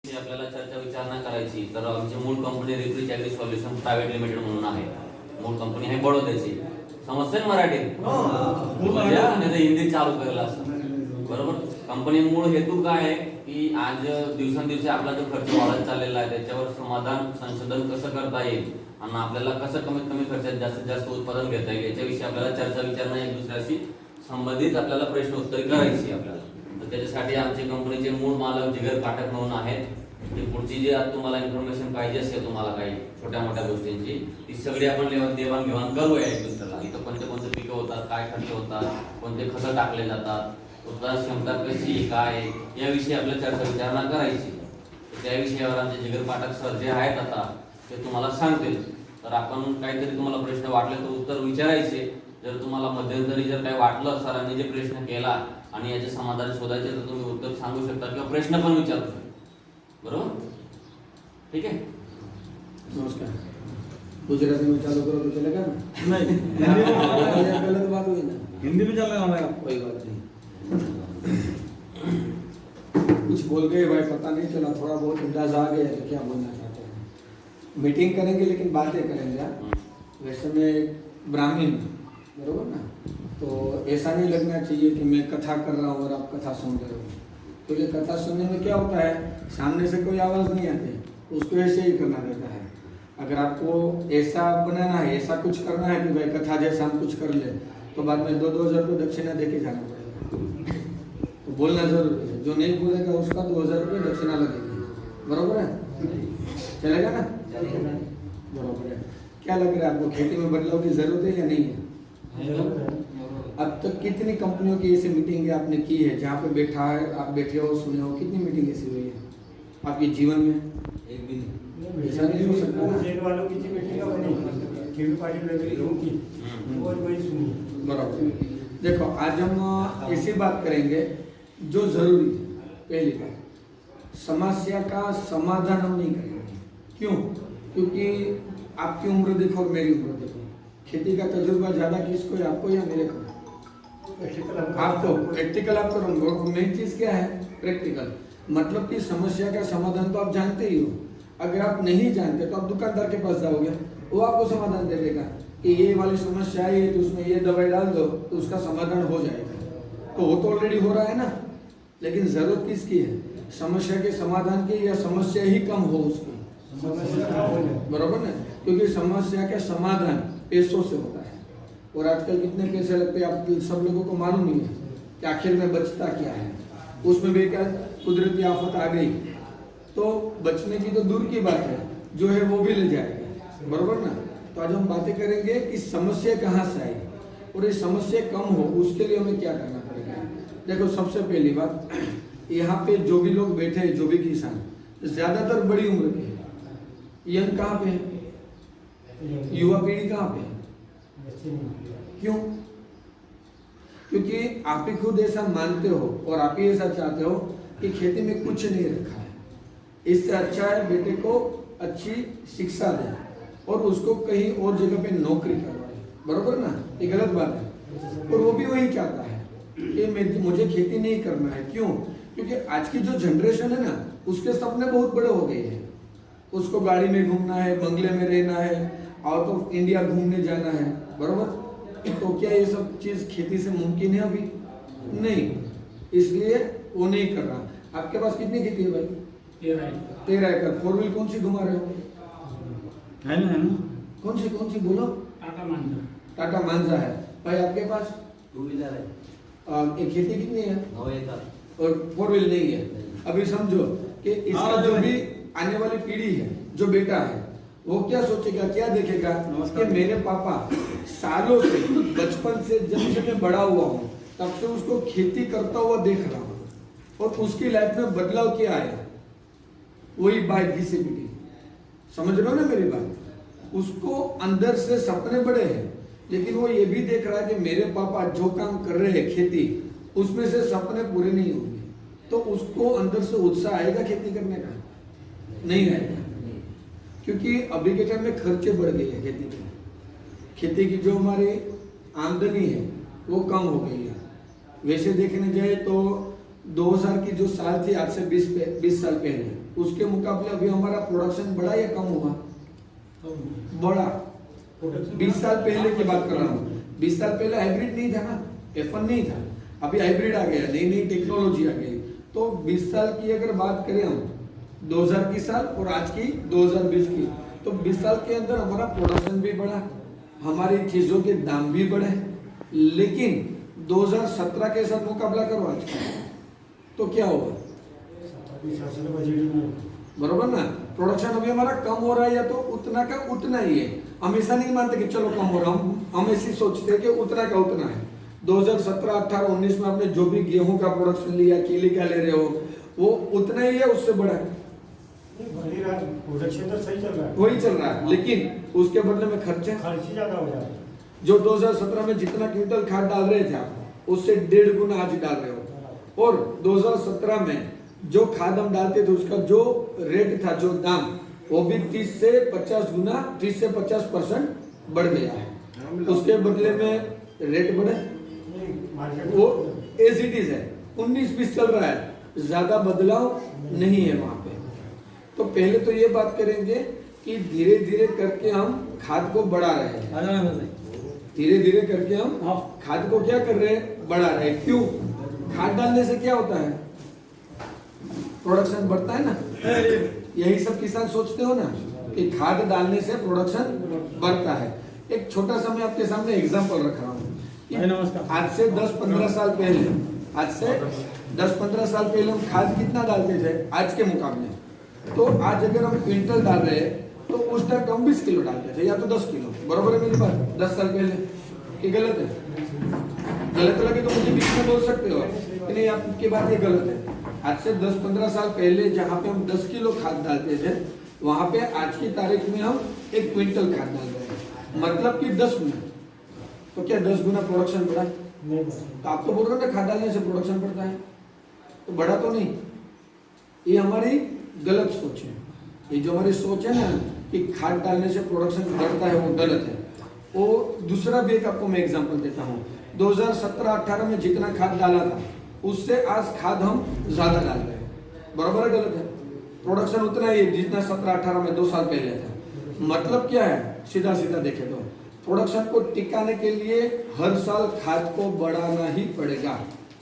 आपल्याला चर्चा विचारणा करायची तर आमची मूळ कंपनी रिफ्रिज ॲग्री सॉल्युशन प्रायव्हेट लिमिटेड म्हणून आहे. मूळ कंपनी आहे बडोद्याची. समजते ना मराठीत? म्हणजे हिंदीत चालू करायला असं बरोबर. कंपनी मूळ हेतू काय आहे की आज दिवसेंदिवस आपला जो खर्च वाढत चाललेला आहे त्याच्यावर समाधान संशोधन कसं करता येईल आणि आपल्याला कसं कमीत कमी खर्चात जास्तीत जास्त उत्पादन घेता येईल याच्याविषयी आपल्याला चर्चा विचारणा एक दुसऱ्याशी संबंधित आपल्याला प्रश्न उत्तरे करायची आपल्याला. तर त्याच्यासाठी आमच्या कंपनीचे मूळ मालक जिगर पाठक म्हणून आहेत. ती पुढची जी तुम्हाला इन्फॉर्मेशन पाहिजे असेल तुम्हाला काही छोट्या मोठ्या गोष्टींची ती सगळी आपण देवाणघेवाण करूया एक दुसऱ्याला. इथं कोणते कोणते पिकं होतात, काय खर्च होतात, कोणते खतं टाकले जातात, उत्पादन क्षमता कशी काय याविषयी आपल्याला चर्चा विचारणा करायची. त्या विषयावर आमचे जिगर पाठक सर जे आहेत आता ते तुम्हाला सांगतील. तर आपण काहीतरी तुम्हाला प्रश्न वाटले तर उत्तर विचारायचे. जर तुम्हाला मध्यंतरी जर काही वाटलं सरांनी जे प्रश्न केला आणि याचे समाधान शोधायचे तर तुम्ही उत्तर सांगू शकता किंवा प्रश्न पण विचारू शकता. बरोबर? ठीक है. नमस्कार. गुजराती में चालू करो तो चलेगा ना? नहीं गलत बात हुई ना. हिंदी में चलने वाला है. कोई बात नहीं. कुछ बोल गए भाई पता नहीं चला, थोड़ा बहुत अंदाज आ गया कि क्या बोलना चाहते हैं. मीटिंग करेंगे लेकिन बातें करेंगे. वैसे में ब्राह्मण बरोबर ना, तो ऐसा नहीं लगना चाहिए कि मैं कथा कर रहा हूँ और आप कथा सुन रहे हो. तो ये कथा सुनने में क्या होता है, सामने से कोई आवाज़ नहीं आती, उसको ऐसे ही करना रहता है. अगर आपको ऐसा बनाना है, ऐसा कुछ करना है कि भाई कथा जैसा हम कुछ कर ले, तो बाद में 2,000 रुपये दक्षिणा दे के जाना पड़ेगा. तो बोलना जरूरी है. जो नहीं बोलेगा उसका 2,000 रुपये दक्षिणा लगेगी. बरोबर है? चलेगा ना? बरोबर है. क्या लग रहा है आपको, खेती में बदलाव की जरूरत है या नहीं है? अब तक कितनी कंपनियों की ऐसी मीटिंग आपने की है जहाँ पे बैठा है आप बैठे हो सुने हो? कितनी मीटिंग ऐसी हुई है आपके जीवन में? एक भी नहीं. ऐसा नहीं हो सकता ना. जेल वालों की जो मीटिंग है नहीं, खेल पार्टी लगी लोगों की और वही सुनी. बराबर. देखो आज हम ऐसी बात करेंगे जो जरूरी है. पहली बात, समस्या का समाधान हम नहीं करेंगे. क्यों? क्योंकि आपकी उम्र देखो और मेरी उम्र देखो. खेती का तजुर्बा ज्यादा किसको है, आपको या मेरे को? आपको. प्रैक्टिकल आप करोगे. मेन चीज क्या है? प्रैक्टिकल. मतलब कि समस्या का समाधान तो आप जानते ही हो. अगर आप नहीं जानते तो आप दुकानदार के पास जाओगे, वो आपको समाधान दे देगा कि ये वाली समस्या है तो उसमें ये दवाई डाल दो तो उसका समाधान हो जाएगा. तो वो तो ऑलरेडी हो रहा है ना. लेकिन जरूरत किसकी है, समस्या के समाधान की या समस्या ही कम हो उसकी. बराबर ना. क्योंकि समस्या का समाधान पैसों से होता है और आजकल कितने पैसे लगते हैं आप सब लोगों को मालूम ही है कि आखिर में बचता क्या है. उसमें भी क्या कुदरती आफत आ गई तो बचने की तो दूर की बात है, जो है वो भी ले जाएगा. बराबर ना. तो आज हम बातें करेंगे कि समस्या कहाँ से आई और ये समस्या कम हो उसके लिए हमें क्या करना पड़ेगा. देखो सबसे पहली बात, यहाँ पे जो भी लोग बैठे हैं, जो भी किसान, ज्यादातर बड़ी उम्र के हैं. यंग कहाँ पे है, युवा पीढ़ी कहाँ पे है? क्यों? क्योंकि आप ही खुद ऐसा मानते हो और आप ही ऐसा चाहते हो कि खेती में कुछ नहीं रखा है. इससे अच्छा है बेटे को अच्छी शिक्षा दे और उसको कहीं और जगह पे नौकरी करवाए. बरोबर ना. ये गलत बात है. और वो भी वही चाहता है कि मुझे खेती नहीं करना है. क्यों? क्योंकि आज की जो जनरेशन है ना उसके सपने बहुत बड़े हो गए हैं. उसको गाड़ी में घूमना है, बंगले में रहना है, आउट ऑफ इंडिया घूमने जाना है. बरोबर. तो क्या ये सब चीज खेती से मुमकिन है? अभी नहीं. इसलिए वो नहीं कर रहा. आपके पास कितनी खेती है भाई? 13 एकड़. 4 व्हील कौन सी घुमा रहे हो? है ना. कौन सी बोलो? टाटा मांझा है. भाई आपके पास 2 व्हीलर है. एक खेती कितनी है? 9 एकड़. और 4 व्हील नहीं है. अभी समझो कि इसका जो भी आने वाली पीढ़ी है, जो बेटा है, वो क्या सोचेगा, क्या देखेगा कि मेरे पापा सालों से, बचपन से जब से मैं बड़ा हुआ हूँ तब से उसको खेती करता हुआ देख रहा हूँ और उसकी लाइफ में बदलाव क्या आया. वही बाइक की पीढ़ी. समझ रहे हो ना मेरी बात. उसको अंदर से सपने बड़े हैं लेकिन वो ये भी देख रहा है कि मेरे पापा जो काम कर रहे हैं खेती, उसमें से सपने पूरे नहीं होंगे. तो उसको अंदर से उत्साह आएगा खेती करने का? नहीं आएगा. क्योंकि अभी के टाइम में खर्चे बढ़ गए हैं खेती के. खेती की जो हमारी आमदनी है वो कम हो गई है. वैसे देखने जाए तो 2000 की जो साल थी आज से 20 साल पहले उसके मुकाबले अभी हमारा प्रोडक्शन बढ़ा या कम हुआ? बढ़ा। 20 साल पहले की बात कर रहा हूँ। 20 साल पहले हाइब्रिड नहीं था ना, F1 नहीं था, अभी हाइब्रिड आ गया, नई नई टेक्नोलॉजी आ गई। तो 20 साल की अगर बात करें हम, 2000 की साल और आज की 2020 की, तो 20 साल के अंदर हमारा प्रोडक्शन भी बढ़ा, हमारी चीजों के दाम भी बढ़े। लेकिन 2017 के साथ मुकाबला करो आज का, तो क्या होगा? बरोबर ना? प्रोडक्शन अभी हमारा कम हो रहा है या तो उतना का उतना ही है। हम ऐसा नहीं मानते कि चलो कम हो रहा, हम ऐसी सोचते हैं कि उतना का उतना है। 2017, 18, 19 में आपने जो भी गेहूं का प्रोडक्शन लिया, केले का ले रहे हो, वो उतना ही है, उससे बड़ा है, प्रोडक्शन तो सही चल रहा है, वही चल रहा है, लेकिन उसके बदले में खर्चे ज्यादा हो जा रहा है। जो 2017 में जितना क्विंटल खाद डाल रहे थे आप, उससे 1.5 गुना आज डाल रहे हो। और 2017 में जो खाद हम डालते थे उसका जो रेट था, जो दाम, वो भी 30 से 50 गुना, 30 से 50% बढ़ गया है। उसके बदले में रेट बढ़े, वो एज इट इज है, 19-20 चल रहा है, ज्यादा बदलाव नहीं है वहां पे। तो पहले तो ये बात करेंगे कि धीरे धीरे करके हम खाद को बढ़ा रहे हैं, धीरे धीरे करके हम खाद को क्या कर रहे हैं? बढ़ा रहे हैं। क्यों? खाद डालने से क्या होता है? प्रोडक्शन बढ़ता है ना। यही सब किसान सोचते हो ना कि खाद डालने से प्रोडक्शन बढ़ता है। एक छोटा सा मैं आपके सामने एग्जांपल रख रहा हूँ। आज से 10-15 साल पहले, आज से 10-15 साल पहले हम खाद कितना डालते थे आज के मुकाबले? तो आज अगर हम क्विंटल डाल रहे हैं तो उस टाइम हम 20 किलो डालते थे या तो 10 किलो। बरोबर है मेरी बात? 10 साल पहले कि गलत है? गलत लगे तो मुझे बीच में बोल सकते हो कि नहीं आपकी बात ये गलत है। आज से 10-15 साल पहले जहाँ पे हम 10 किलो खाद डालते थे, वहाँ पे आज की तारीख में हम 1 क्विंटल खाद डाल रहे हैं, मतलब कि 10 गुना। तो क्या 10 गुना प्रोडक्शन बढ़ा? तो आप तो बोल रहे हो ना खाद डालने से प्रोडक्शन बढ़ता है, तो बढ़ा तो नहीं। ये हमारी गलत सोच है। ये जो हमारी सोच है ना कि खाद डालने से प्रोडक्शन बढ़ता है, वो गलत है। वो दूसरा भी एक आपको मैं एग्जांपल देता हूँ। 2017-18 में जितना खाद डाला था उससे आज खाद हम ज्यादा डाल रहे हैं, बराबर है गलत है? प्रोडक्शन उतना ही है जितना 17-18 में 2 साल पहले था। मतलब क्या है? सीधा सीधा देखे तो प्रोडक्शन को टिकाने के लिए हर साल खाद को बढ़ाना ही पड़ेगा,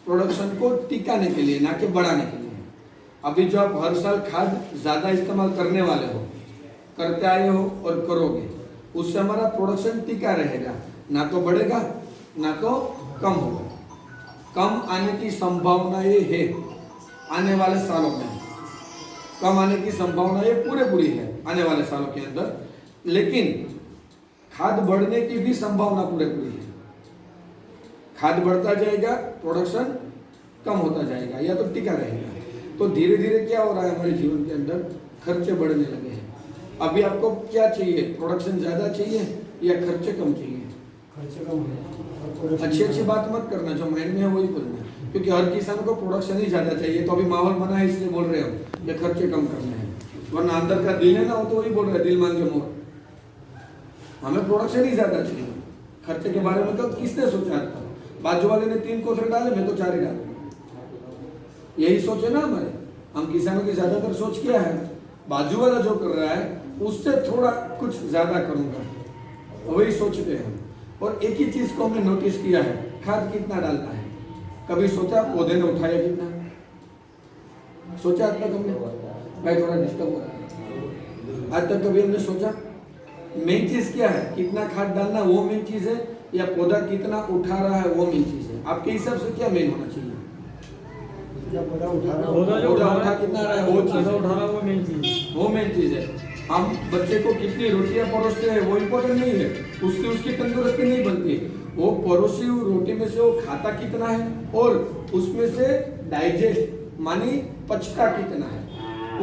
प्रोडक्शन को टिकाने के लिए, ना कि बढ़ाने के लिए। अभी जो आप हर साल खाद ज्यादा इस्तेमाल करने वाले हो, करते आए हो और करोगे, उससे हमारा प्रोडक्शन टिका रहेगा, ना तो बढ़ेगा ना तो कम होगा। कम आने की संभावना ये है आने वाले सालों में, कम आने की संभावना ये पूरी है आने वाले सालों के अंदर, लेकिन खाद बढ़ने की भी संभावना पूरी है। खाद बढ़ता जाएगा, प्रोडक्शन कम होता जाएगा या तो टिका रहेगा। तो धीरे धीरे क्या हो रहा है हमारे जीवन के अंदर? खर्चे बढ़ने लगे हैं। अभी आपको क्या चाहिए? प्रोडक्शन ज्यादा चाहिए या खर्चे कम चाहिए? खर्चे कम है। अच्छी बात मत करना, जो माइंड में है वही बोलना, क्योंकि हर किसान को प्रोडक्शन ही ज्यादा चाहिए। तो अभी माहौल बना है इसलिए बोल रहे हो ये खर्चे कम करने हैं, वरना अंदर का दिल है ना, वो तो वही बोल रहा है, दिल मांगे मोर। हमें प्रोडक्शन ही ज्यादा चाहिए। खर्चे के बारे में तो किसने सोचा था? बाजू वाले ने 3 कोसरे डाले, मैं तो 4 ही डालूंगा, यही सोचे ना हमारे। हम किसानों की ज्यादातर सोच क्या है? बाजू वाला जो कर रहा है उससे थोड़ा कुछ ज्यादा करूंगा, वही सोचते हैं। और एक ही चीज को हमने नोटिस किया है, खाद कितना डालना है। कभी सोचा पौधे ने उठाया कितना? सोचा आज तक हमने? भाई थोड़ा डिस्टर्ब हो रहा है। आज तक कभी हमने सोचा? मेन चीज क्या है? कितना खाद डालना वो मेन चीज है, या पौधा कितना उठा रहा है वो मेन चीज है? आपके हिसाब से क्या मेन होना चाहिए? पौधा उठा कितना रहा है वो चीज, उठा रहा है वो मेन चीज, वो मेन चीज है। हम बच्चे को कितनी रोटियां परोसते हैं वो इम्पोर्टेंट नहीं है, उससे उसकी तंदुरुस्ती नहीं बनती। वो परोसी हुई रोटी में से वो खाता कितना है और उसमें से डाइजेस्ट मानी पचता कितना है,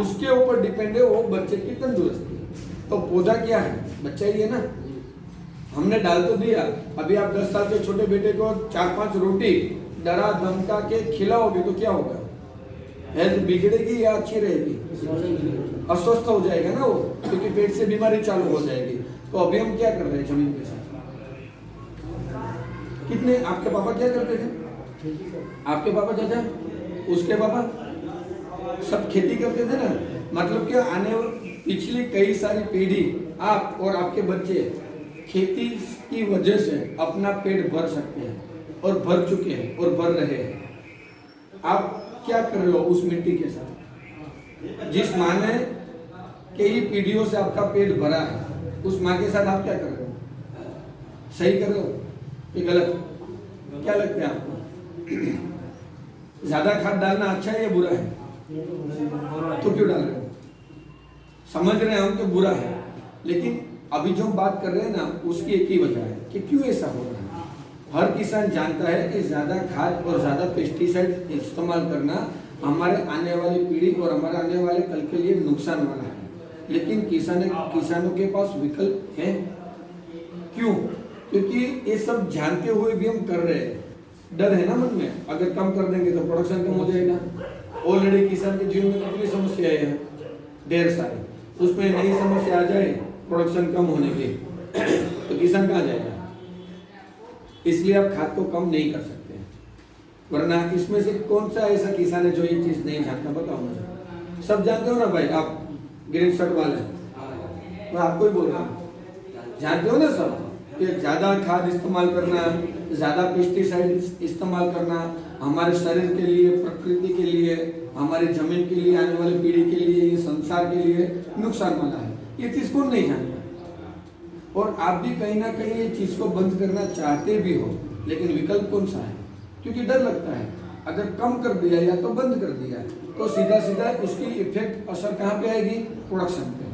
उसके ऊपर डिपेंड है वो बच्चे की तंदुरुस्ती। तो पौधा क्या है? बच्चा ही है ना। हमने डाल तो दिया, अभी आप 10 साल के छोटे बेटे को 4-5 रोटी डरा धमका के खिलाओगे तो क्या होगा? हेल्थ बिगड़ेगी या अच्छी रहेगी? अस्वस्थ हो जाएगा ना वो, क्योंकि पेट से बीमारी चालू हो जाएगी। तो अभी हम क्या कर रहे हैं जमीन के साथ? कितने आपके पापा क्या करते थे? आपके पापा चाचा, उसके पापा सब खेती करते थे ना। मतलब कि पिछली कई सारी पीढ़ी आप और आपके बच्चे खेती की वजह से अपना पेट भर सकते हैं और भर चुके हैं और भर रहे हैं। आप क्या कर रहे हो उस मिट्टी के साथ? जिस माँ ने कई पीढ़ियों से आपका पेट भरा है, उस माँ के साथ आप क्या कर रहे हो? सही कर रहे हो कि गलत? क्या लगता है आपको? ज्यादा खाद डालना अच्छा है या बुरा है? तो क्यों डाल रहे हो? समझ रहे हैं हम कि बुरा है, लेकिन अभी जो हम बात कर रहे हैं ना, उसकी एक ही वजह है कि क्यों ऐसा हो रहा है। हर किसान जानता है कि ज्यादा खाद और ज्यादा पेस्टिसाइड इस्तेमाल करना हमारे आने वाली पीढ़ी और हमारे आने वाले कल के लिए नुकसान वाला है, लेकिन किसानों के पास विकल्प है। क्यों? क्योंकि ये सब जानते हुए भी हम कर रहे हैं। डर है ना मन में, अगर कम कर देंगे तो प्रोडक्शन कम हो जाएगा। ऑलरेडी किसान के जीवन में कितनी समस्याएं हैं, ढेर सारी, उसमें नई समस्या आ जाए प्रोडक्शन कम होने की तो किसान कहाँ जाएगा? इसलिए आप खाद को कम नहीं कर सकते। वरना इसमें से कौन सा ऐसा किसान है जो ये चीज नहीं जानता? बताओ मुझे। सब जानते हो ना भाई, आप ग्रीन शर्ट वाले, मैं आपको ही बोल रहा हूँ, जानते हो ना सब कि ज्यादा खाद इस्तेमाल करना, ज्यादा पेस्टिसाइड इस्तेमाल करना हमारे शरीर के लिए, प्रकृति के लिए, हमारी जमीन के लिए, आने वाली पीढ़ी के लिए, संसार के लिए नुकसान वाला है। ये चीज कौन नहीं जानता? और आप भी कहीं ना कहीं ये चीज को बंद करना चाहते भी हो, लेकिन विकल्प कौन सा है? क्योंकि डर लगता है अगर कम कर दिया या तो बंद कर दिया तो सीधा सीधा उसकी इफेक्ट असर कहाँ पे आएगी? प्रोडक्शन पे।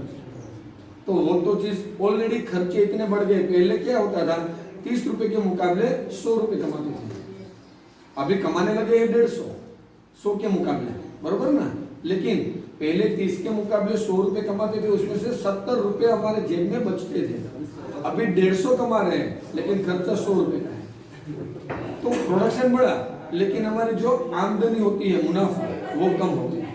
तो वो तो चीज ऑलरेडी खर्चे इतने बढ़ गए। पहले क्या होता था, 30 रुपए के मुकाबले 100 रुपए कमाते थे, अभी कमाने लगे 150, 100 के मुकाबले, बरोबर ना? लेकिन पहले 30 के मुकाबले 100 रुपए कमाते थे, उसमें से 70 रुपए हमारे जेब में बचते थे। अभी 150 कमा रहे हैं, लेकिन खर्चा 100 रुपए का है। तो प्रोडक्शन बढ़ा, लेकिन हमारी जो आमदनी होती है, मुनाफा, वो कम हो गया।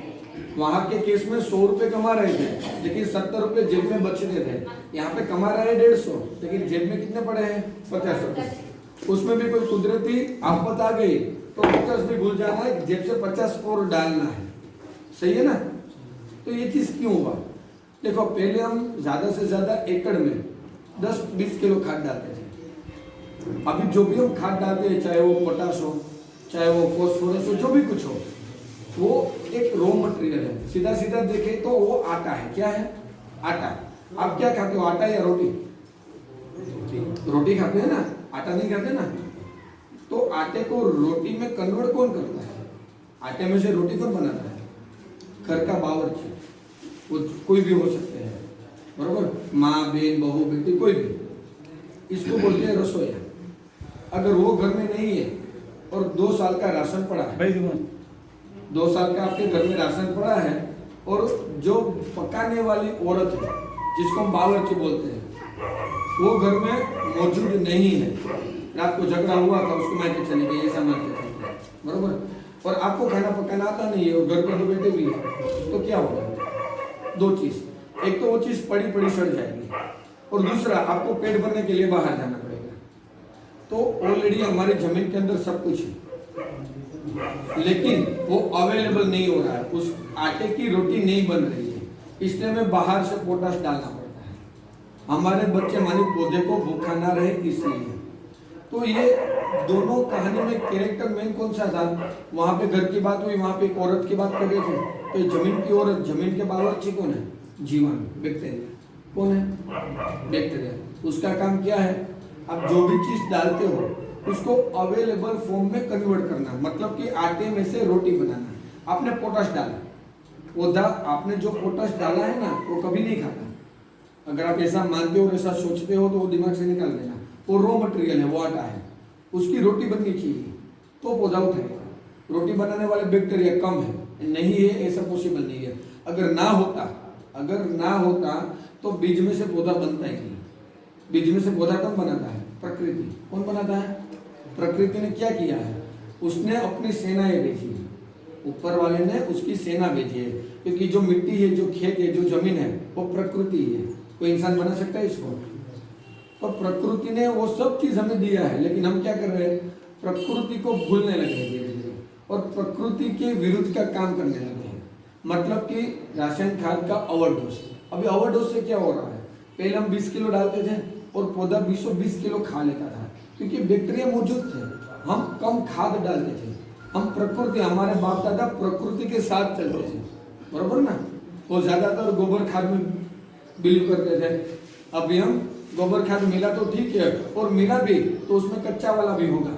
वहां के केस में 100 रुपए कमा रहे थे, लेकिन 70 रुपए जेब में बचते थे। यहाँ पे कमा रहे हैं 150, लेकिन जेब में कितने पड़े हैं? 50 रुपए। उसमें भी कोई कुदरती आफत आ गई तो 50 भी भूल जाना है, जेब से 50 और डालना है। सही है ना? तो ये चीज क्यों हुआ? देखो, पहले हम ज्यादा से ज्यादा एकड़ में 10-20 किलो खाद डालते थे। अभी जो भी हम खाद डालते हैं, चाहे वो पोटाश हो, चाहे वो फॉस्फोरस हो, जो भी कुछ हो, वो एक रॉ मटेरियल है। सीधा सीधा देखे तो वो आटा है। क्या है? आटा। आप क्या खाते हो, आटा या रोटी? रोटी खाते हैं ना, आटा नहीं खाते ना। तो आटे को रोटी में कन्वर्ट कौन करता है? आटे में से रोटी कौन बनाता है? घर का बावर्ची, वो कोई भी हो सकते हैं, बरोबर? माँ, बहन, बहू, बेटी, कोई भी, इसको बोलते हैं रसोईया। अगर वो घर में नहीं है और 2 साल का राशन पड़ा है, 2 साल का आपके घर में राशन पड़ा है, और जो पकाने वाली औरत है, जिसको हम बावर्ची बोलते हैं, वो घर में मौजूद नहीं है, रात को झगड़ा हुआ था, उसको मायके चले गए, ऐसा मानते थे, बरोबर? और आपको खाना पकाना आता नहीं है और घर पे तो बेटे भी है, तो क्या होगा? 2 चीज, एक तो वो चीज पड़ी पड़ी सड़ जाएगी, और दूसरा आपको पेट भरने के लिए बाहर जाना पड़ेगा। तो ऑलरेडी हमारी जमीन के अंदर सब कुछ है, लेकिन वो अवेलेबल नहीं हो रहा है, उस आटे की रोटी नहीं बन रही है, इसलिए हमें बाहर से पोटाश डालना पड़ता है, हमारे बच्चे मानी पौधे को भूखा ना रहे इसलिए। तो ये दोनों कहानी में कैरेक्टर मेन कौन सा था? वहां पे घर की बात हुई, वहां पे एक औरत की बात कर रहे थे, तो जमीन की औरत, जमीन के बावर्ची कौन है? जीवाणु, बैक्टीरिया। कौन है? बैक्टीरिया। उसका काम क्या है? आप जो भी चीज डालते हो उसको अवेलेबल फॉर्म में कन्वर्ट करना, मतलब कि आटे में से रोटी बनाना। आपने पोटाश डाला, पौधा आपने जो पोटाश डाला है ना, वो कभी नहीं खाता। अगर आप ऐसा मानते हो और ऐसा सोचते हो तो वो दिमाग से निकाल देना। वो रॉ मटेरियल है, वो आटा है, उसकी रोटी बननी चाहिए तो पौधा उठाएगा। रोटी बनाने वाले बैक्टीरिया कम है, नहीं है, ऐसा पॉसिबल नहीं है। अगर ना होता तो बीज में से पौधा बनता ही नहीं। बीज में से पौधा कौन बनाता है? प्रकृति। कौन बनाता है? प्रकृति ने क्या किया है? उसने अपनी सेनाएं भेजी है, ऊपर वाले ने उसकी सेना भेजी है, क्योंकि जो मिट्टी है, जो खेत है, जो जमीन है, वो प्रकृति है। कोई इंसान बना सकता है इसको? और प्रकृति ने वो सब चीज हमें दिया है, लेकिन हम क्या कर रहे हैं? प्रकृति को भूलने लगे धीरे धीरे, और प्रकृति के विरुद्ध का काम करने लगे हैं। मतलब कि रासायनिक खाद का ओवरडोज। अभी ओवरडोज से क्या हो रहा है, पहले हम 20 किलो डालते थे और पौधा 20 किलो खा लेता था क्योंकि बैक्टीरिया मौजूद थे, हम कम खाद डालते थे, हम प्रकृति, हमारे बाप दादा प्रकृति के साथ चलते थे, बरोबर ना। वो ज्यादातर गोबर खाद में बिलीव करते थे। अभी हम गोबर खाद मिला तो ठीक है, और मिला भी तो उसमें कच्चा वाला भी होगा,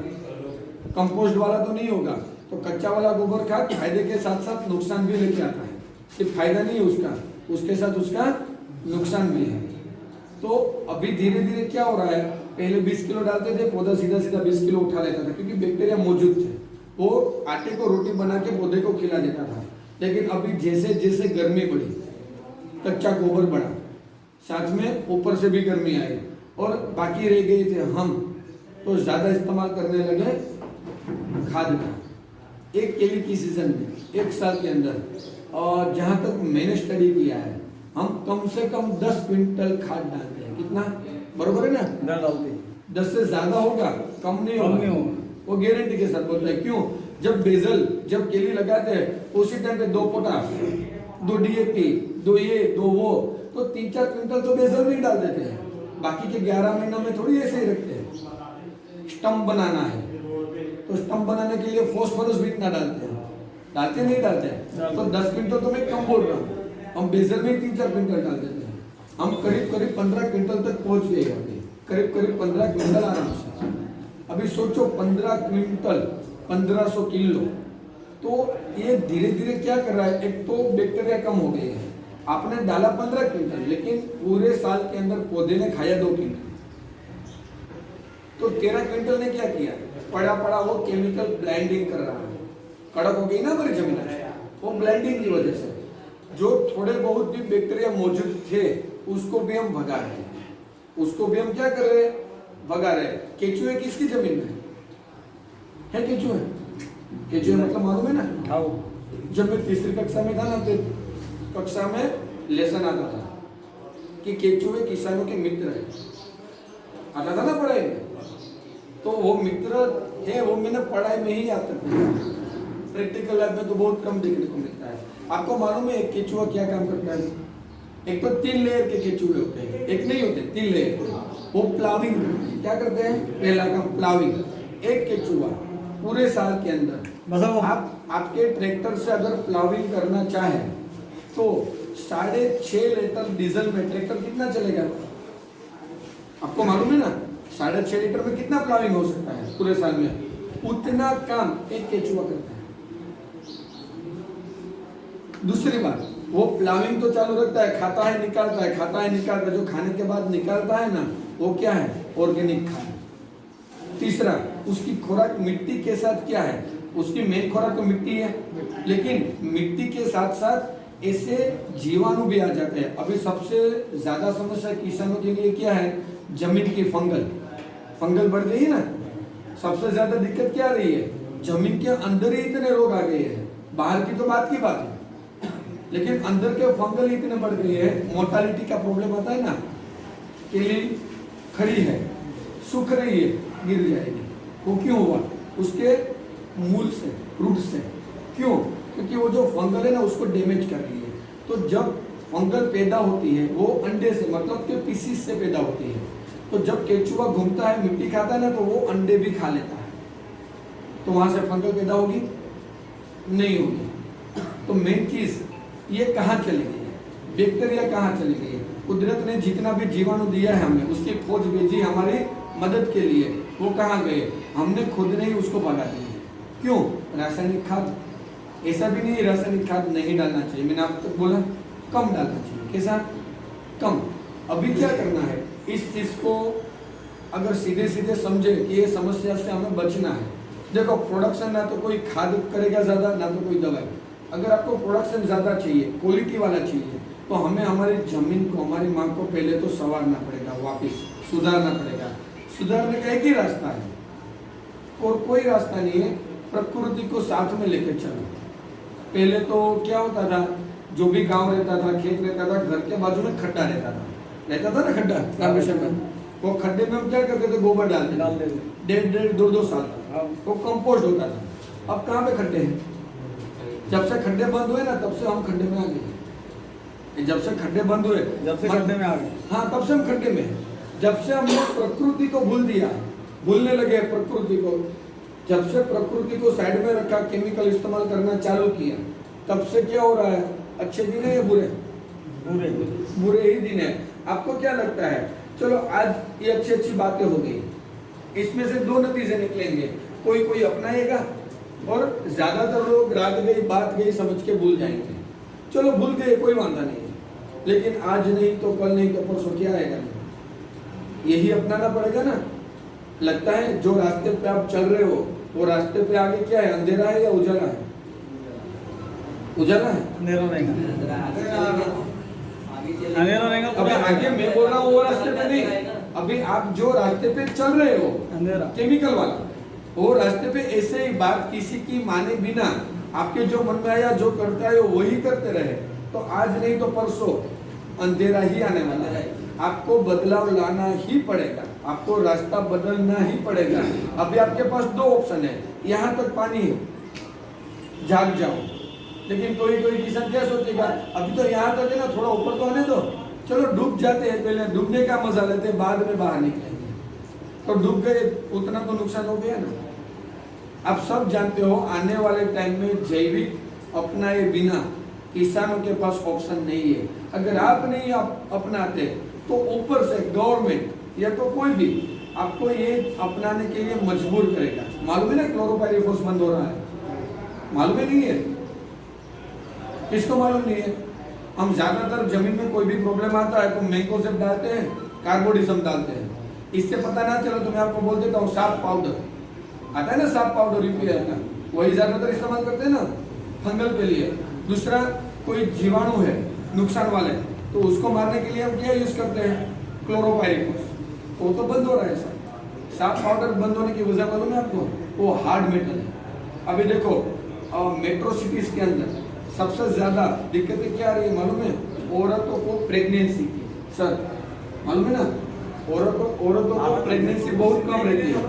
कंपोस्ट वाला तो नहीं होगा। तो कच्चा वाला गोबर खाद फायदे के साथ साथ नुकसान भी लेके आता है, सिर्फ फायदा नहीं है उसका, उसके साथ उसका नुकसान भी है। तो अभी धीरे धीरे क्या हो रहा है, पहले 20 किलो डालते थे, पौधा सीधा सीधा 20 किलो उठा लेता था क्योंकि बैक्टीरिया मौजूद थे, वो आटे को रोटी बना के पौधे को खिला देता था। लेकिन अभी जैसे जैसे गर्मी बढ़ी, कच्चा गोबर बढ़ा, साथ में ऊपर से भी गर्मी आई और बाकी रह गए थे हम, तो ज्यादा इस्तेमाल करने लगे खाद का। एक केले की सीजन में 1 साल के अंदर, और जहां तक मैंने स्टडी किया है, हम कम से कम 10 क्विंटल खाद डालते हैं। कितना, बरोबर है ना? डालते 10 से ज्यादा होगा, कम नहीं कम नहीं होगा, होगा। वो गारंटी के साथ बोलता है। क्यों? जब बेजल, जब केली लगाते हैं उसी टाइम पे 2 पोटाश, 2 DAP, 2 ये 2 वो, तो 3-4 क्विंटल तो बेजल में ही डाल देते हैं। बाकी के 11 महीनों में थोड़ी ऐसे ही रखते हैं। स्टम्प बनाना है तो स्टम्प बनाने के लिए फॉस्फोरस भी इतना डालते हैं, डालते नहीं डालते हैं? तो 10 क्विंटल तो मैं कम बोल रहा हूँ, हम बेजल में ही 3-4 क्विंटल डाल देते हैं। हम करीब करीब 15 क्विंटल तक पहुंच गए अभी, करीब करीब 15 क्विंटल आराम से। अभी सोचो 15 क्विंटल 1500 किलो, तो ये धीरे धीरे क्या कर रहा है, एक तो बैक्टीरिया कम हो गए हैं। आपने डाला 15 क्विंटल, लेकिन पूरे साल के अंदर पौधे ने खाया 2 क्विंटल, तो 13 क्विंटल ने क्या किया, पड़ा पड़ा वो केमिकल ब्लाइंडिंग कर रहा है। कड़क हो गई ना हमारी जमीन, वो ब्लाइंडिंग की वजह से जो थोड़े बहुत भी बैक्टीरिया मौजूद थे उसको भी हम भगा रहे हैं, उसको भी हम क्या कर रहे हैं, भगा रहे हैं। केचुए किसकी जमीन में है? केचुए, केचुए मतलब मालूम है ना? खाओ। जब मैं तीसरी कक्षा में था ना, तो कक्षा में लेसन आता था कि केचुए किसानों के मित्र है, आता था ना पढ़ाई में। तो वो मित्र है, वो मैंने पढ़ाई में ही आता था, प्रैक्टिकल लाइफ में तो बहुत कम देखने को मिलता है। आपको मालूम है एक केचुआ क्या काम करता है? एक तो 3 लेयर के केचुए होते हैं, एक नहीं होते, 3 लेयर के। वो प्लाविंग करते हैं। क्या करते हैं? पहला काम प्लाविंग। एक केचुआ पूरे साल के अंदर आपके ट्रैक्टर से अगर प्लाविंग करना चाहे तो 6.5 लीटर डीजल में ट्रैक्टर कितना चलेगा? आपको मालूम है ना? 6.5 लीटर में कितना प्लाविंग हो सकता है पूरे साल में? उतना काम एक केचुआ करता है। दूसरी बात, वो प्लाविंग तो चालू रखता है, खाता है निकालता है, खाता है निकालता है। जो खाने के बाद निकालता है ना, वो क्या है? ऑर्गेनिक खाद। तीसरा, उसकी खुराक मिट्टी के साथ क्या है? उसकी मेन खुराक तो मिट्टी है, लेकिन मिट्टी के साथ साथ ऐसे जीवाणु भी आ जाते हैं। अभी सबसे ज्यादा समस्या किसानों के लिए क्या है? जमीन की फंगल बढ़ गई ना। सबसे ज्यादा दिक्कत क्या आ रही है? जमीन के अंदर ही इतने रोग आ गए हैं, बाहर की तो बात की बात है, लेकिन अंदर के फंगल इतने बढ़ गए हैं। मोर्टालिटी का प्रॉब्लम आता है ना, केली खड़ी है, सूख रही है, गिर जाएगी। वो क्यों हुआ? उसके मूल से, रूट से। क्यों? क्योंकि वो जो फंगल है ना, उसको डैमेज कर रही है। तो जब फंगल पैदा होती है, वो अंडे से, मतलब कि पीसीस से पैदा होती है। तो जब केचुआ घूमता है, मिट्टी खाता है ना, तो वो अंडे भी खा लेता है। तो वहां से फंगल पैदा होगी? नहीं होगी। तो मेन चीज ये कहाँ चली गई है? बैक्टीरिया कहाँ चली गई है? कुदरत ने जितना भी जीवाणु दिया है हमें, उसकी खोज भेजी हमारी मदद के लिए, वो कहाँ गए? हमने खुद ने ही उसको भगा दिया। क्यों? रासायनिक खाद। ऐसा भी नहीं रासायनिक खाद नहीं डालना चाहिए, मैंने आप तक बोला कम डालना चाहिए। कैसा? कम। अभी क्या करना है? इस चीज को अगर सीधे सीधे समझे कि ये समस्या से हमें बचना है। देखो, प्रोडक्शन ना तो कोई खाद करेगा ज्यादा, ना तो कोई दवाई। अगर आपको प्रोडक्शन ज्यादा चाहिए, क्वालिटी वाला चाहिए, तो हमें हमारी जमीन को, हमारी माँ को पहले तो संवारना पड़ेगा, वापिस सुधारना पड़ेगा। सुधारने का एक ही रास्ता है और कोई रास्ता नहीं है, प्रकृति को साथ में लेकर चलो। पहले तो क्या होता था, जो भी गांव रहता था, खेत रहता था, घर के बाजू में खड्डा रहता था ना खड्डा रामेश्वर में। वो खड्डे में हम क्या करते थे? गोबर डालते थे 1.5-2 साल तक, वो कंपोस्ट होता था। अब कहाँ पे खड्डे हैं? जब से खड्डे बंद हुए ना तब से हम खड्डे में आ गए। जब से खड्डे बंद हुए, जब से खड्डे में आ गए। हाँ, तब से हम खड्डे में हैं। जब से हम लोग प्रकृति को भूल दिया, भूलने लगे प्रकृति को, जब से प्रकृति को साइड में रखा, केमिकल इस्तेमाल करना चालू किया, तब से क्या हो रहा है? अच्छे दिन है या बुरे? पूरे बुरे ही दिन है। आपको क्या लगता है? चलो आज ये अच्छी अच्छी बातें हो गई, इसमें से दो नतीजे निकलेंगे, कोई कोई अपनाएगा और ज्यादातर लोग रात गई बात गई समझ के भूल जाएंगे। चलो भूल गए, कोई वांधा नहीं है, लेकिन आज नहीं तो कल नहीं तो परसों क्या आएगा? यही अपनाना पड़ेगा ना। लगता है जो रास्ते पे आप चल रहे हो वो रास्ते पे आगे क्या है? अंधेरा है या उजाला है? उजाला है। अंधेरा रहेगा, अंधेरा रहेगा। अबे आगे मैं बोल रहा हूँ वो रास्ते पे नहीं, अभी आप जो रास्ते पे चल रहे हो अंधेरा, केमिकल वाला, वो रास्ते पे ऐसे ही बात किसी की माने बिना आपके जो मन में आया जो करता है वही करते रहे, तो आज नहीं तो परसों अंधेरा ही आने वाला है। आपको बदलाव लाना ही पड़ेगा, आपको रास्ता बदलना ही पड़ेगा। अभी आपके पास दो ऑप्शन है, यहाँ तक पानी है, जाग जाओ। लेकिन कोई कोई किसान क्या सोचेगा? अभी तो यहाँ तक है ना, थोड़ा ऊपर तो आने दो, चलो डूब जाते हैं, पहले डूबने का मजा लेते हैं, बाद में बाहर निकलेंगे। तो डूब गए, उतना तो नुकसान हो गया ना। आप सब जानते हो आने वाले टाइम में जैविक अपनाए बिना किसानों के पास ऑप्शन नहीं है। अगर आप नहीं अपनाते तो ऊपर से गवर्नमेंट या तो कोई भी आपको ये अपनाने के लिए मजबूर करेगा। मालूम है ना क्लोरोपाइरीफॉस बंद हो रहा है, मालूम है नहीं है? किसको मालूम नहीं है? हम ज्यादातर जमीन में कोई भी प्रॉब्लम आता है तो मैंकोजेब डालते हैं, कार्बोडिजम डालते हैं। इससे पता ना चलो तो मैं आपको बोल देता हूँ, साफ पाउडर आता है ना, साफ पाउडर यूपी आता है, वही ज्यादातर इस्तेमाल करते हैं ना फंगल के लिए। दूसरा कोई जीवाणु है नुकसान वाले, तो उसको मारने के लिए हम क्या यूज करते हैं? क्लोरोपाइरीफॉस। वो तो बंद हो रहा है सर। साफ पाउडर बंद होने की वजह मालूम है आपको? वो हार्ड मेटल है। अभी देखो मेट्रो सिटीज के अंदर सबसे ज्यादा दिक्कतें क्या आ रही है मालूम है? औरतों को प्रेगनेंसी की। सर मालूम है ना, औरतों को प्रेगनेंसी बहुत कम रहती है।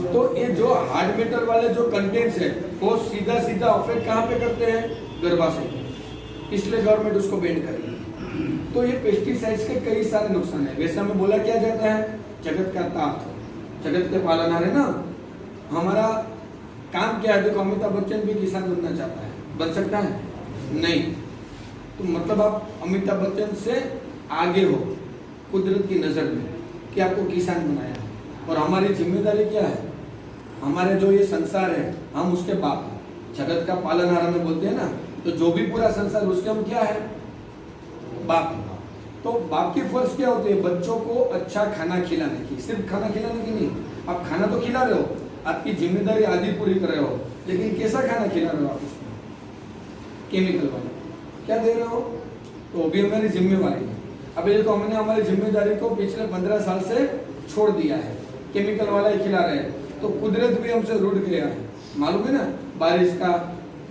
तो ये जो हार्ड मेटल वाले जो कंटेंट्स है वो सीधा सीधा अफेक्ट कहाँ पे करते हैं? गर्भाशय। इसलिए गवर्नमेंट उसको बैन करेगी। तो ये पेस्टिसाइड्स के कई सारे नुकसान है। वैसा में बोला क्या जाता है? जगत का ताप, जगत के पालनहार है ना। हमारा काम क्या है? देखो अमिताभ बच्चन भी किसान बनना चाहता है, बन सकता है? नहीं। तो मतलब आप अमिताभ बच्चन से आगे हो कुदरत की नजर में कि आपको किसान बनाया है। और हमारी जिम्मेदारी क्या है? हमारे जो ये संसार है हम उसके बाप हैं, जगत का पालनहार हमें बोलते हैं ना, तो जो भी पूरा संसार उसके हम क्या है? बाप। तो बाप की फर्ज क्या होती है? बच्चों को अच्छा खाना खिलाने की। सिर्फ खाना खिलाने की नहीं, आप खाना तो खिला रहे हो, आपकी जिम्मेदारी आधी पूरी कर रहे हो, लेकिन कैसा खाना खिला रहे हो आप उसको? केमिकल वाला क्या दे रहे हो? तो वो भी हमारी जिम्मेवारी है। अभी देखो हमने हमारी जिम्मेदारी को पिछले 15 साल से छोड़ दिया है, केमिकल वाला ही खिला रहे हैं, तो कुदरत भी हमसे रूठ गया है। मालूम है ना बारिश का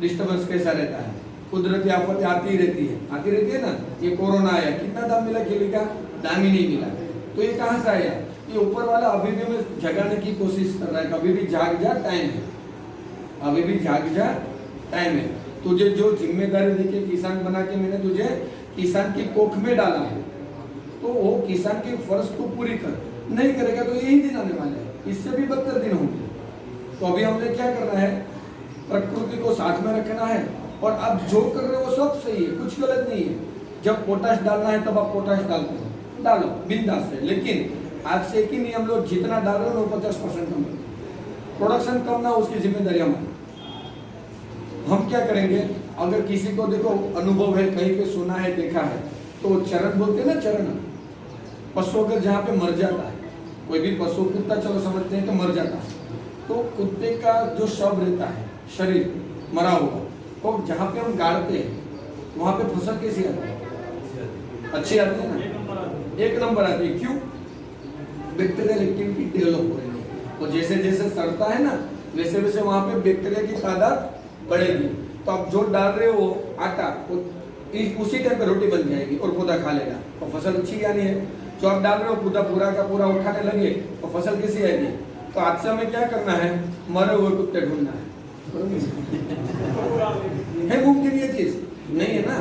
डिस्टर्बेंस कैसा रहता है, कुदरती आफतें आती रहती है ना। ये कोरोना आया, कितना दाम मिला केले का? दाम ही नहीं मिला। तो ये कहाँ से आया? ये ऊपर वाला अभी भी हमें जगाने की कोशिश कर रहा है, कभी भी जाग जा, टाइम है, अभी भी जाग जा, टाइम है। तुझे जो जिम्मेदारी देके किसान बना के मैंने तुझे किसान की कोख में डाला है, तो वो किसान की फर्ज को पूरी कर। नहीं करेगा तो यही दिन आने वाले हैं, इससे भी बदतर दिन होंगे। तो अभी हमने क्या करना है? प्रकृति को साथ में रखना है। और अब जो कर रहे हो वो सब सही है, कुछ गलत नहीं है। जब पोटाश डालना है तब आप पोटाश डालते हो, डालो बिंदास से। लेकिन आज से एक ही नियम लो, जितना डाल रहे हो 50% कम, प्रोडक्शन कम ना, उसकी जिम्मेदारी हमारी। हम क्या करेंगे? अगर किसी को देखो अनुभव है, कहीं पे सुना है, देखा है, तो चरण बोलते हैं ना, चरण। पशु अगर जहाँ पे मर जाता है, कोई भी पशु, कुत्ता चलो समझते हैं कि मर जाता है, तो कुत्ते का जो शव रहता है, शरीर मरा हुआ, तो जहाँ पे हम गाड़ते हैं वहाँ पे फसल कैसी आती है? अच्छी आती है ना, एक नंबर आती है। क्यों? बैक्टीरियल एक्टिविटी डेवलप हो रही है। और जैसे जैसे सड़ता है ना, वैसे वैसे वहाँ पे बैक्टीरिया की तादाद बढ़ेगी। तो आप जो डाल रहे हो आटा, उसी टाइम पे रोटी बन जाएगी और पौधा खा लेगा, तो फसल अच्छी आनी है। जो आप डाल रहे हो पौधा पूरा का पूरा उठाने लगे तो फसल कैसी आएगी? तो आज से हमें क्या करना है? मरे हुए कुत्ते ढूंढना है, है मुमकिन ये चीज? नहीं है ना।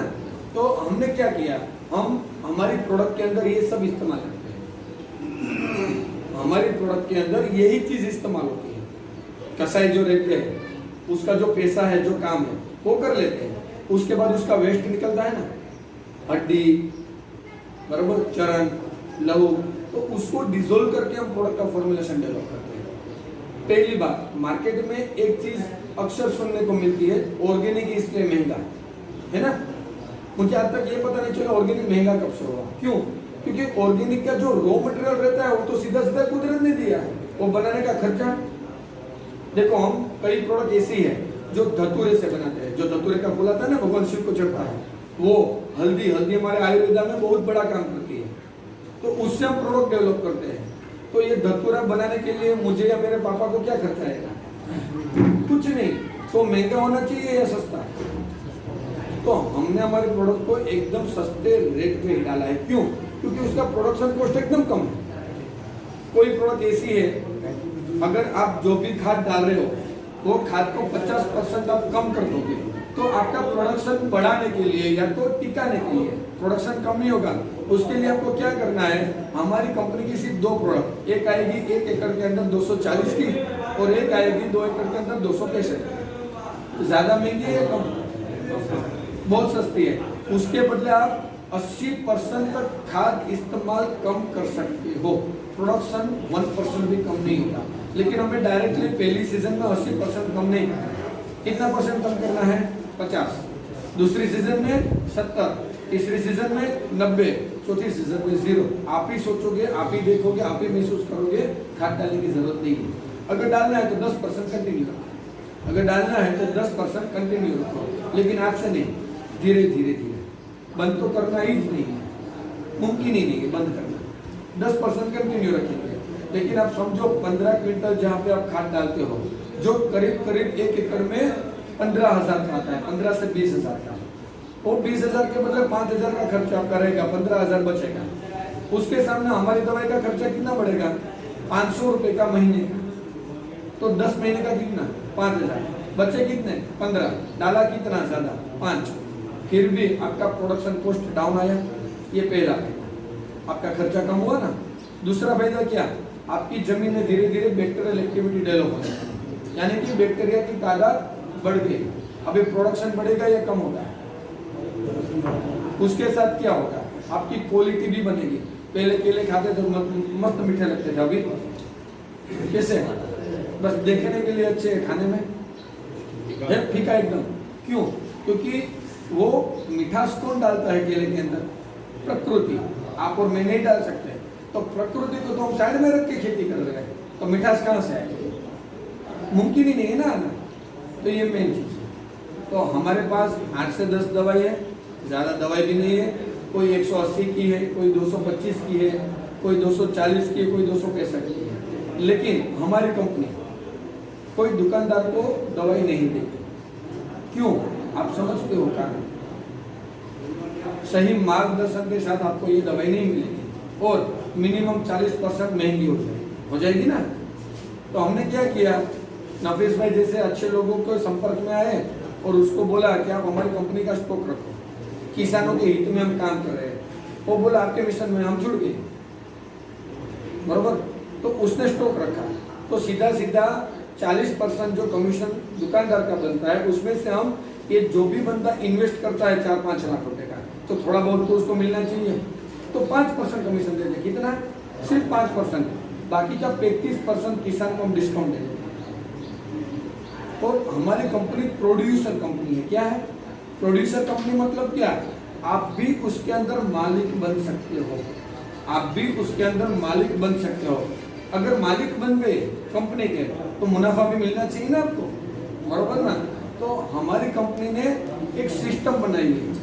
तो हमने क्या किया, हम हमारी प्रोडक्ट के अंदर ये सब इस्तेमाल करते हैं। हमारी प्रोडक्ट के अंदर यही चीज इस्तेमाल होती है। कसाई जो रहते हैं उसका जो पैसा है, जो काम है वो कर लेते हैं, उसके बाद उसका वेस्ट निकलता है ना, हड्डी बराबर, चरण, लहू, तो उसको डिसोल्व करके हम प्रोडक्ट का फॉर्मुलेशन डेवलप करते हैं। पहली बात, मार्केट में एक चीज अक्सर सुनने को मिलती है, ऑर्गेनिक इसलिए महंगा है ना। मुझे आज तक ये पता नहीं चला ऑर्गेनिक महंगा कब से हुआ, क्यों? क्योंकि ऑर्गेनिक का जो रॉ मटेरियल रहता है वो तो सीधा सीधा कुदरत ने दिया है, वो बनाने का खर्चा। देखो हम कई प्रोडक्ट ऐसी है जो धतूरे से बनाते हैं, जो धतूरे का फूल आता है ना, भगवान शिव को चढ़ता है, वो हल्दी हमारे आयुर्वेदा में बहुत बड़ा काम करती है, तो उससे हम प्रोडक्ट डेवलप करते हैं। तो ये धतूरा बनाने के लिए मुझे या मेरे पापा को क्या खर्चा आएगा? कुछ नहीं। तो महंगा होना चाहिए या सस्ता? तो हमने हमारे प्रोडक्ट को एकदम सस्ते रेट पे डाला है। क्यों? क्योंकि उसका प्रोडक्शन कॉस्ट एकदम कम है। कोई प्रोडक्ट ऐसी है, अगर आप जो भी खाद डाल रहे हो वो खाद को 50% आप कम कर दोगे तो आपका प्रोडक्शन बढ़ाने के लिए या तो टिकाने के लिए, प्रोडक्शन कम नहीं होगा, उसके लिए आपको क्या करना है, हमारी कंपनी की सिर्फ 2 प्रोडक्ट, एक आएगी 1 एकड़ के अंदर 240 की और एक आएगी 2 एकड़ के अंदर 265। ज्यादा महंगी है, कम, बहुत सस्ती है। उसके बदले आप 80% तक खाद इस्तेमाल कम कर सकते हो, प्रोडक्शन 1% भी कम नहीं होगा। लेकिन हमें डायरेक्टली पहली सीजन में 80% कम नहीं करना है। कितना परसेंट कम करना है? 50, दूसरी सीजन में 70, तीसरी सीजन में 90, चौथी सीजन में 0। आप ही सोचोगे, आप ही देखोगे, आप ही महसूस करोगे, खाद डालने की जरूरत नहीं है। अगर डालना है तो 10% कंटिन्यू रखो, अगर डालना है तो 10% कंटिन्यू रखो, लेकिन आज से नहीं, धीरे धीरे धीरे। बंद तो करना ही नहीं है, मुमकिन ही नहीं है बंद करना। 10% कंटिन्यू रखेंगे, लेकिन आप समझो 15 क्विंटल जहाँ पे आप खाद डालते हो, जो करीब करीब 1 एकड़ में 15,000 का आता है, 15 से 20,000 का, वो 20,000 के बदले 5,000 का खर्चा आपका रहेगा, 15,000 बचेगा। उसके सामने हमारी दवाई का खर्चा कितना बढ़ेगा? 500 रुपए का महीने का, तो 10 महीने का कितना? 5,000, बचे कितने? 15, डाला कितना ज्यादा? 5, फिर भी आपका प्रोडक्शन कॉस्ट डाउन आया। ये पहला फायदा, आपका खर्चा कम हुआ ना। दूसरा फायदा क्या? आपकी जमीन में धीरे धीरे बैक्टीरियल एक्टिविटी डेवलप हो जाती है, यानी कि बैक्टीरिया की तादाद बढ़ गई। अभी प्रोडक्शन बढ़ेगा या कम होगा? उसके साथ क्या होगा? आपकी क्वालिटी भी बनेगी। पहले केले खाते तो मस्त मीठे लगते थे, अभी कैसे? बस देखने के लिए अच्छे, खाने में फीका एकदम। क्यों? क्योंकि वो मिठास कौन डालता है केले के अंदर? प्रकृति। आप और मैं नहीं डाल सकते, तो प्रकृति को तो हम साइड में रख के खेती कर रहे हैं, तो मिठास कहाँ से आएगी? मुमकिन ही नहीं है ना। तो ये मेन चीज है। तो हमारे पास 8 से 10 दवाई है, ज़्यादा दवाई भी नहीं है। कोई 180 की है, कोई 225 की है, कोई 240 की है, कोई 265 की है। लेकिन हमारी कंपनी कोई दुकानदार को दवाई नहीं देती। क्यों? आप समझते हो कारण? सही मार्गदर्शन के साथ आपको ये दवाई नहीं मिलेगी और मिनिमम 40% महंगी हो जाएगी ना। तो हमने क्या किया, नफीस भाई जैसे अच्छे लोगों के संपर्क में आए और उसको बोला कि आप हमारी कंपनी का स्टॉक रखो, किसानों के हित में हम काम कर रहे हैं। वो बोला आपके मिशन में हम जुड़ गए, बरोबर। तो उसने स्टॉक रखा, तो सीधा सीधा 40% जो कमीशन दुकानदार का बनता है, उसमें से हम ये जो भी बंदा इन्वेस्ट करता है 4-5 लाख रुपए का, तो थोड़ा बहुत तो उसको मिलना चाहिए, तो 5% कमीशन देते। कितना? सिर्फ 5%। बाकी का 35% किसान को हम डिस्काउंट देते। और हमारी कंपनी प्रोड्यूसर कंपनी है। क्या है प्रोड्यूसर कंपनी? मतलब क्या? आप भी उसके अंदर मालिक बन सकते हो, आप भी उसके अंदर मालिक बन सकते हो। अगर मालिक बन गए कंपनी के, तो मुनाफा भी मिलना चाहिए ना आपको, बरोबर ना। तो हमारी कंपनी ने एक सिस्टम बनाई है,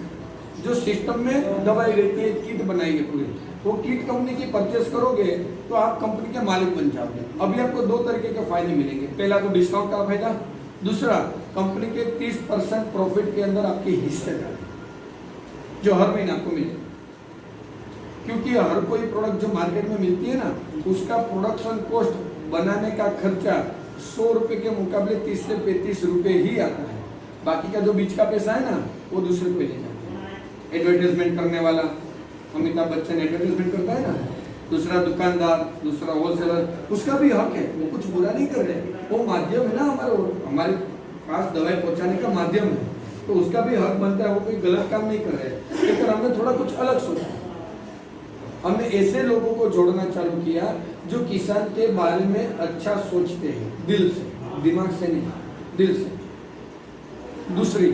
जो सिस्टम में दवाई रहती है, किट बनाई है पूरी। वो किट कंपनी की परचेस करोगे तो आप कंपनी के मालिक बन जाओगे। अभी आपको 2 तरीके के फायदे मिलेंगे। पहला तो डिस्काउंट का फायदा, दूसरा कंपनी के 30% प्रॉफिट के अंदर आपकी हिस्सेदारी जो हर महीने आपको मिले। क्योंकि हर कोई प्रोडक्ट जो मार्केट में मिलती है ना, उसका प्रोडक्शन कॉस्ट, बनाने का खर्चा 100 रुपए के मुकाबले 30 से 35 रुपए ही आता है। बाकी का जो बीच का पैसा है ना वो दूसरे पे ले जाते हैं। एडवर्टाइजमेंट करने वाला, अमिताभ बच्चन एडवर्टाइजमेंट करता है ना, दूसरा दुकानदार, दूसरा होलसेलर, उसका भी हक है, वो कुछ बुरा नहीं कर रहे, वो माध्यम है ना हमारे पास दवाई पहुंचाने का माध्यम है, तो उसका भी हक बनता है, वो कोई गलत काम नहीं कर रहे। लेकिन हमने थोड़ा कुछ अलग सोचा, हमने ऐसे लोगों को जोड़ना चालू किया जो किसान के बारे में अच्छा सोचते हैं, दिल से, दिमाग से नहीं, दिल से। दूसरी,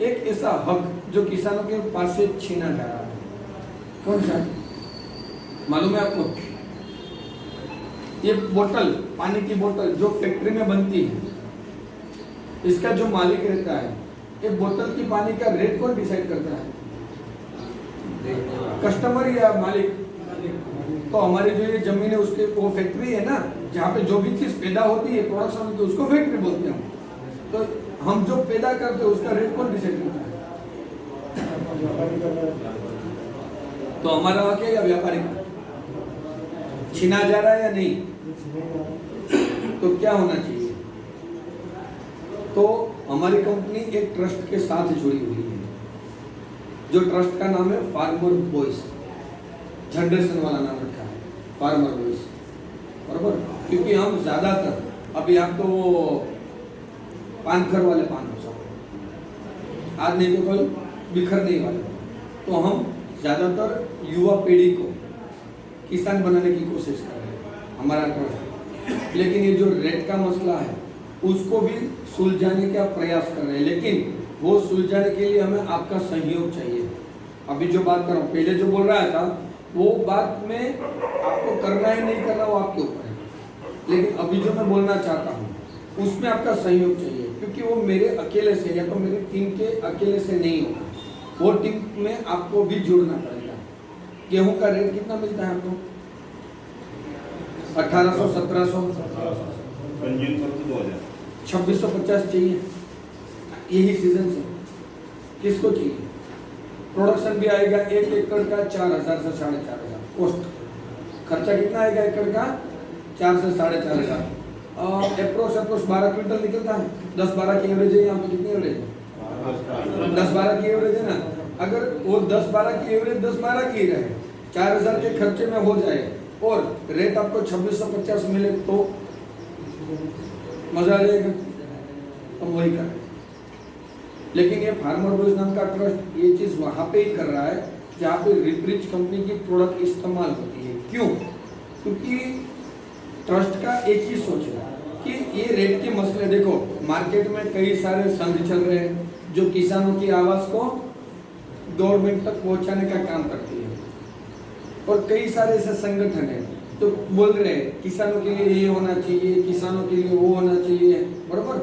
एक ऐसा हक जो किसानों के पास से छीना जा रहा है, कौन सा है? मालूम है आपको? ये बोतल, पानी की बोतल जो फैक्ट्री में बनती है, इसका जो मालिक रहता है, ये बोतल की पानी का रेट कौन डिसाइड करता है? कस्टमर या मालिक? तो हमारी जो ये जमीन है उसके वो फैक्ट्री है ना, जहाँ पे जो भी चीज पैदा होती है, प्रोडक्शन होती है, उसको फैक्ट्री बोलते हैं हम। तो हम जो पैदा करते हैं उसका रेट कौन डिसाइड करता है? तो हमारा हक है या व्यापारी का? छीना जा रहा है या नहीं? तो क्या होना चाहिए? तो हमारी कंपनी एक ट्रस्ट के साथ जुड़ी हुई है, जो ट्रस्ट का नाम है फार्मर वॉइस, जनरेशन वाला नाम रखा है, फार्मर वॉइस, बराबर? क्योंकि हम ज्यादातर, अभी आप तो पानखर वाले पान हो सकते, आज नहीं तो कल बिखरने वाले, तो हम ज्यादातर युवा पीढ़ी को किसान बनाने की कोशिश कर रहे हैं, हमारा ट्रस्ट। लेकिन ये जो रेट का मसला है उसको भी सुलझाने का प्रयास कर रहे हैं, लेकिन वो सुलझाने के लिए हमें आपका सहयोग चाहिए। अभी जो बात कर रहा हूँ, पहले जो बोल रहा था वो बात में आपको करना ही नहीं करना वो आपके ऊपर है, लेकिन अभी जो मैं बोलना चाहता हूँ उसमें आपका सहयोग चाहिए, क्योंकि वो मेरे अकेले से या तो मेरी टीम के अकेले से नहीं होगा, वो टीम में आपको भी जुड़ना पड़ेगा। गेहूं का रेट कितना मिलता है आपको? 1800, 1700, 2650 चाहिए, यही सीजन से किसको चाहिए? प्रोडक्शन भी आएगा 1 एकड़ का 4000 से 4500 कॉस्ट, खर्चा कितना आएगा एकड़ का? 4 से 4500, अप्रोक्स 12 क्विंटल निकलता है। 10-12 की एवरेज है, यहाँ पे कितनी एवरेज है? 10-12 की एवरेज है ना। अगर वो 10-12 की एवरेज 10-12 की रहे, 4000 के खर्चे में हो जाए और रेट आपको 2650 मिले तो मजा आ जाएगा, तो वही करें। लेकिन ये फार्मर वॉइस नाम का ट्रस्ट ये चीज वहां पे ही कर रहा है जहाँ पे रिपरिच कंपनी की प्रोडक्ट इस्तेमाल होती है। क्यों? क्योंकि ट्रस्ट का एक ही सोच है कि ये रेट के मसले, देखो मार्केट में कई सारे संघ चल रहे हैं जो किसानों की आवाज को गवर्नमेंट तक पहुंचाने का काम करती है, और कई सारे ऐसे संगठन है तो बोल रहे हैं किसानों के लिए ये होना चाहिए, किसानों के लिए वो होना चाहिए, बराबर?